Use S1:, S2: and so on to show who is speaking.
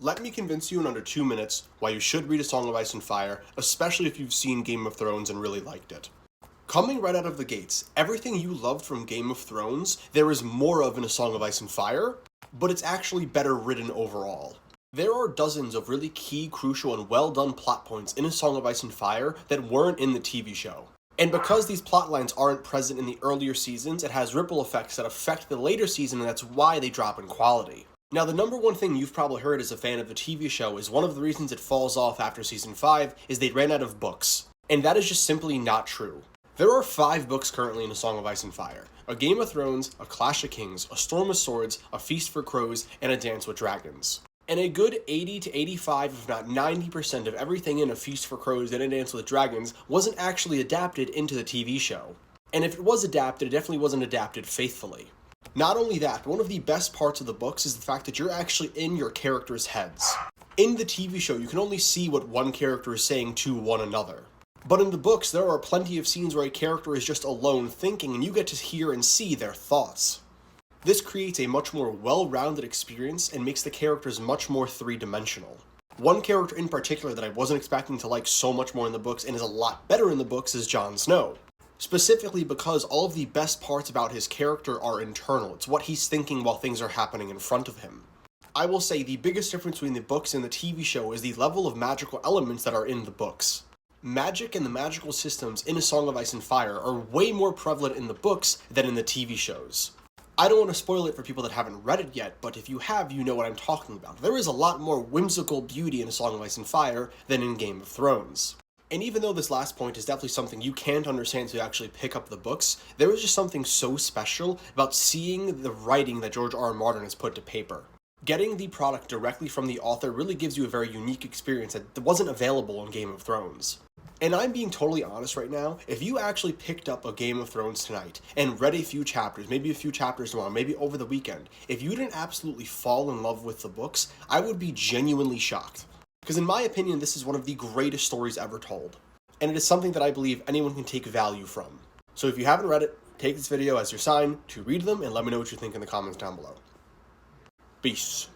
S1: Let me convince you in under 2 minutes why you should read A Song of Ice and Fire, especially if you've seen Game of Thrones and really liked it. Coming right out of the gates, everything you loved from Game of Thrones, there is more of in A Song of Ice and Fire, but it's actually better written overall. There are dozens of really key, crucial, and well-done plot points in A Song of Ice and Fire that weren't in the TV show. And because these plot lines aren't present in the earlier seasons, it has ripple effects that affect the later season, and that's why they drop in quality. Now, the number one thing you've probably heard as a fan of the TV show is one of the reasons it falls off after season 5 is they ran out of books. And that is just simply not true. There are 5 books currently in A Song of Ice and Fire. A Game of Thrones, A Clash of Kings, A Storm of Swords, A Feast for Crows, and A Dance with Dragons. And a good 80 to 85, if not 90% of everything in A Feast for Crows and A Dance with Dragons wasn't actually adapted into the TV show. And if it was adapted, it definitely wasn't adapted faithfully. Not only that, one of the best parts of the books is the fact that you're actually in your characters' heads. In the TV show, you can only see what one character is saying to one another. But in the books, there are plenty of scenes where a character is just alone thinking, and you get to hear and see their thoughts. This creates a much more well-rounded experience and makes the characters much more three-dimensional. One character in particular that I wasn't expecting to like so much more in the books and is a lot better in the books is Jon Snow. Specifically because all of the best parts about his character are internal. It's what he's thinking while things are happening in front of him. I will say the biggest difference between the books and the TV show is the level of magical elements that are in the books. Magic and the magical systems in A Song of Ice and Fire are way more prevalent in the books than in the TV shows. I don't want to spoil it for people that haven't read it yet, but if you have, you know what I'm talking about. There is a lot more whimsical beauty in A Song of Ice and Fire than in Game of Thrones. And even though this last point is definitely something you can't understand until you actually pick up the books, there is just something so special about seeing the writing that George R. R. Martin has put to paper. Getting the product directly from the author really gives you a very unique experience that wasn't available in Game of Thrones. And I'm being totally honest right now, if you actually picked up a Game of Thrones tonight and read a few chapters, maybe a few chapters tomorrow, maybe over the weekend, if you didn't absolutely fall in love with the books, I would be genuinely shocked. Because in my opinion, this is one of the greatest stories ever told. And it is something that I believe anyone can take value from. So if you haven't read it, take this video as your sign to read them and let me know what you think in the comments down below. Peace.